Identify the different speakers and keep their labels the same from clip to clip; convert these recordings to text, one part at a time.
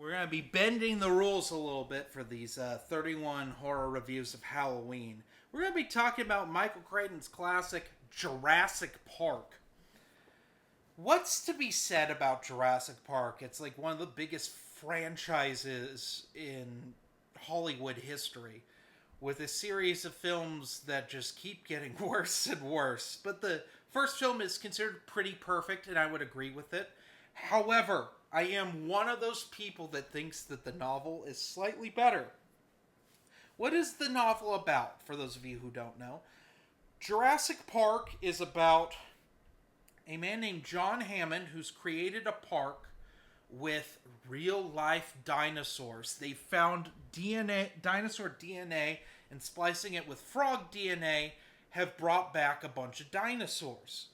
Speaker 1: We're going to be bending the rules a little bit for these 31 horror reviews of Halloween. We're going to be talking about Michael Crichton's classic Jurassic Park. What's to be said about Jurassic Park? It's like one of the biggest franchises in Hollywood history, with a series of films that just keep getting worse and worse. But the first film is considered pretty perfect, and I would agree with it. However, I am one of those people that thinks that the novel is slightly better. What is the novel about, for those of you who don't know? Jurassic Park is about a man named John Hammond who's created a park with real-life dinosaurs. They found dinosaur DNA, and splicing it with frog DNA have brought back a bunch of dinosaurs.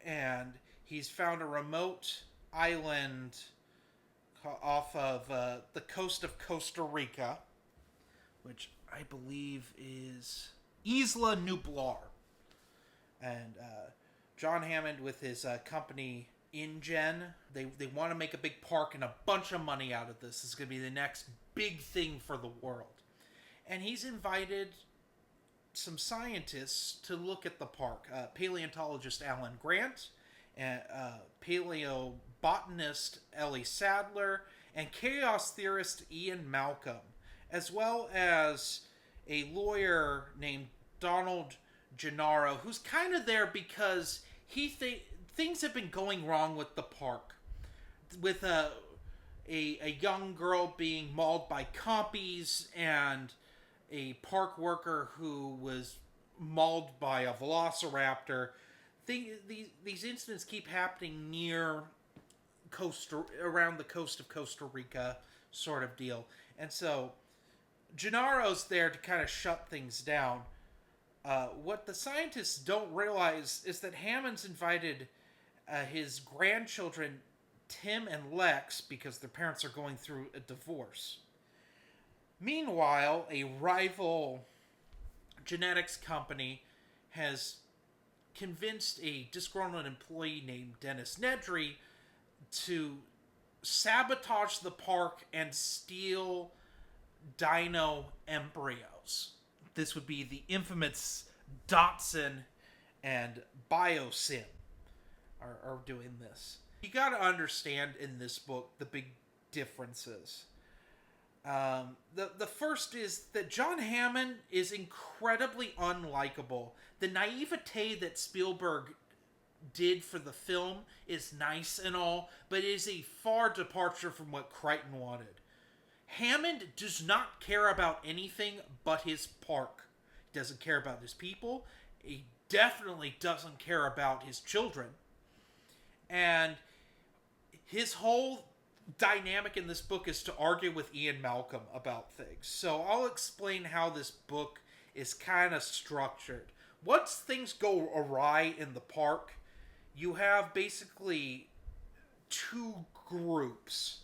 Speaker 1: And he's found a remote island off of the coast of Costa Rica, which I believe is Isla Nublar. And John Hammond with his company InGen, they want to make a big park and a bunch of money out of this. This is going to be the next big thing for the world. And he's invited some scientists to look at the park. Paleontologist Alan Grant, and paleobotanist Ellie Sadler, and chaos theorist Ian Malcolm, as well as a lawyer named Donald Gennaro, who's kind of there because things have been going wrong with the park, with a young girl being mauled by compies and a park worker who was mauled by a velociraptor. These incidents keep happening around the coast of Costa Rica, sort of deal. And so Gennaro's there to kind of shut things down. What the scientists don't realize is that Hammond's invited his grandchildren, Tim and Lex, because their parents are going through a divorce. Meanwhile, a rival genetics company has convinced a disgruntled employee named Dennis Nedry to sabotage the park and steal dino embryos. This would be the infamous Dotson and Biosyn are doing this. You got to understand in this book the big differences. The first is that John Hammond is incredibly unlikable. The naivete that Spielberg did for the film is nice and all, but it is a far departure from what Crichton wanted. Hammond does not care about anything but his park. He doesn't care about his people. He definitely doesn't care about his children. And his whole dynamic in this book is to argue with Ian Malcolm about things. So I'll explain how this book is kind of structured. Once things go awry in the park, you have basically two groups.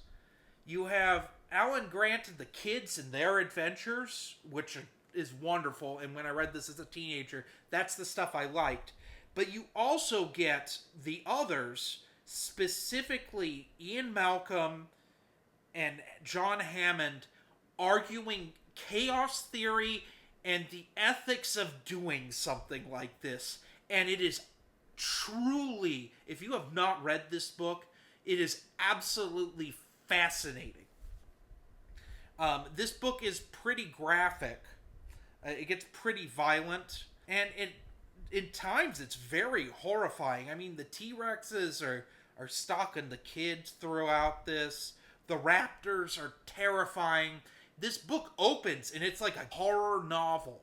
Speaker 1: You have Alan Grant and the kids and their adventures, which is wonderful, and when I read this as a teenager, that's the stuff I liked. But you also get the others, specifically Ian Malcolm and John Hammond, arguing chaos theory and the ethics of doing something like this. And it is truly, if you have not read this book, it is absolutely fascinating. This book is pretty graphic. It gets pretty violent, and in times it's very horrifying. I mean, the T-Rexes are stalking the kids throughout this. The raptors are terrifying. This book opens, and it's like a horror novel.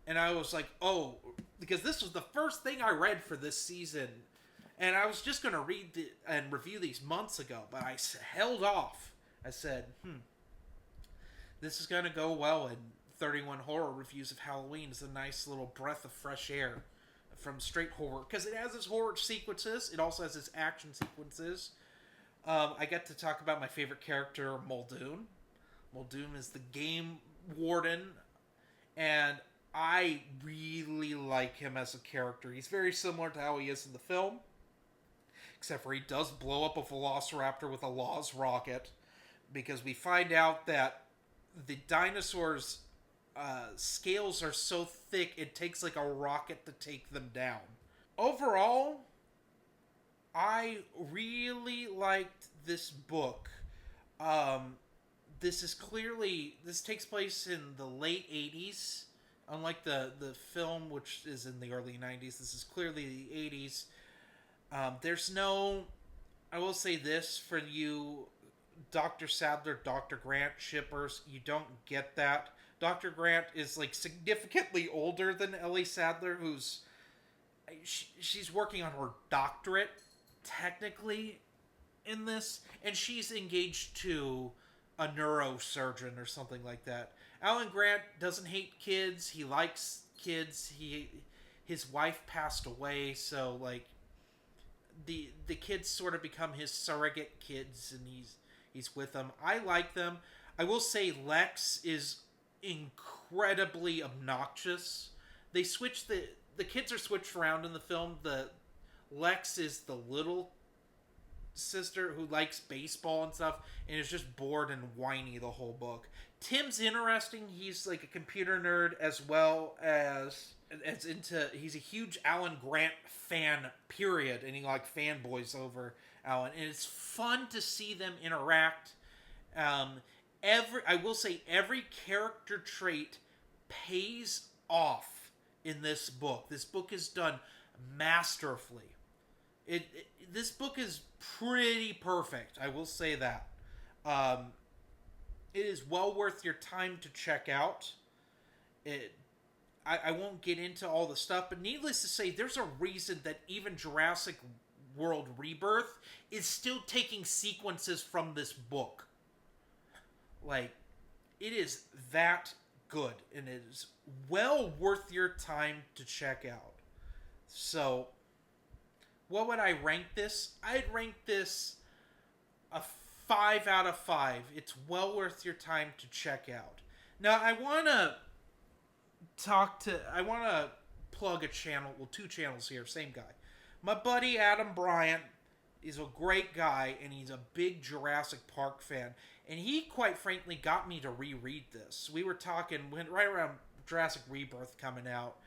Speaker 1: And I was like, oh, because this was the first thing I read for this season. And I was just going to read and review these months ago, but I held off. I said, this is going to go well, and 31 horror reviews of Halloween is a nice little breath of fresh air from straight horror, because it has its horror sequences. It also has its action sequences. I get to talk about my favorite character, Muldoon. Muldoon is the game warden, and I really like him as a character. He's very similar to how he is in the film, except for he does blow up a velociraptor with a Laws rocket. because we find out that the dinosaurs' scales are so thick it takes like a rocket to take them down. Overall, I really liked this book. Um, this takes place in the late 80s. Unlike the film, which is in the early 90s, this is clearly the 80s. There's no, I will say this for you, Dr. Sadler, Dr. Grant shippers, you don't get that. Dr. Grant is like significantly older than Ellie Sadler, who's she's working on her doctorate technically in this, and she's engaged to a neurosurgeon or something like that. Alan Grant doesn't hate kids. He likes kids. His wife passed away, so like the kids sort of become his surrogate kids, and he's with them. I like them. I will say Lex is incredibly obnoxious. They switch the kids are switched around in the film. The Lex is the little sister who likes baseball and stuff and is just bored and whiny the whole book. Tim's interesting. He's like a computer nerd as well as he's a huge Alan Grant fan, period, and he like fanboys over Alan, and it's fun to see them interact. I will say every character trait pays off in this book. This book is done masterfully. This book is pretty perfect. I will say that. It is well worth your time to check out. I won't get into all the stuff, but needless to say, there's a reason that even Jurassic World Rebirth is still taking sequences from this book. Like, it is that good, and it is well worth your time to check out. So, what would I rank this? I'd rank this a 5 out of 5. It's well worth your time to check out. Now, I want to plug a channel, well, 2 channels here, same guy. My buddy Adam Bryant is a great guy, and he's a big Jurassic Park fan. And he, quite frankly, got me to reread this. We were talking, right around Jurassic Rebirth coming out,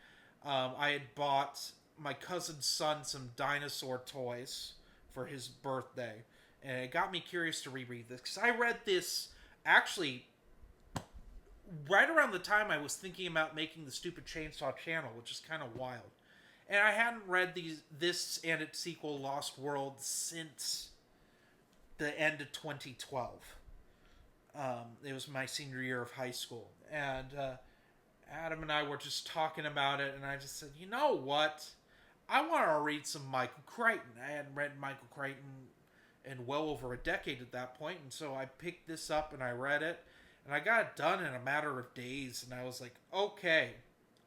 Speaker 1: I had bought my cousin's son some dinosaur toys for his birthday. And it got me curious to reread this. Because I read this, actually, right around the time I was thinking about making the Stupid Chainsaw channel, which is kind of wild. And I hadn't read this and its sequel, Lost World, since the end of 2012. It was my senior year of high school. And Adam and I were just talking about it, and I just said, you know what? I want to read some Michael Crichton. I hadn't read Michael Crichton in well over a decade at that point, and so I picked this up and I read it, and I got it done in a matter of days, and I was like, okay,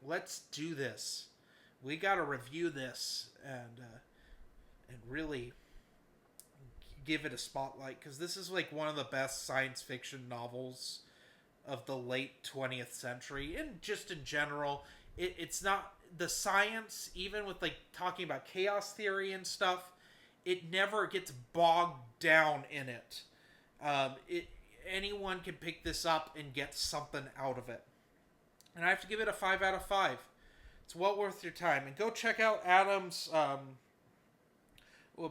Speaker 1: let's do this. We got to review this and really give it a spotlight, because this is like one of the best science fiction novels of the late 20th century, and just in general. It's not the science, even with like talking about chaos theory and stuff, it never gets bogged down in it. Anyone can pick this up and get something out of it. And I have to give it a 5 out of 5. It's well worth your time. And go check out Adam's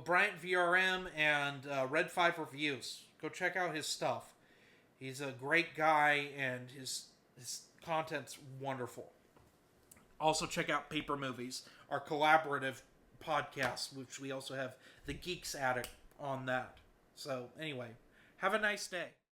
Speaker 1: Bryant VRM and Red 5 Reviews. Go check out his stuff. He's a great guy, and his content's wonderful. Also check out Paper Movies, our collaborative podcast, which we also have the Geeks Addict on that. So anyway, have a nice day.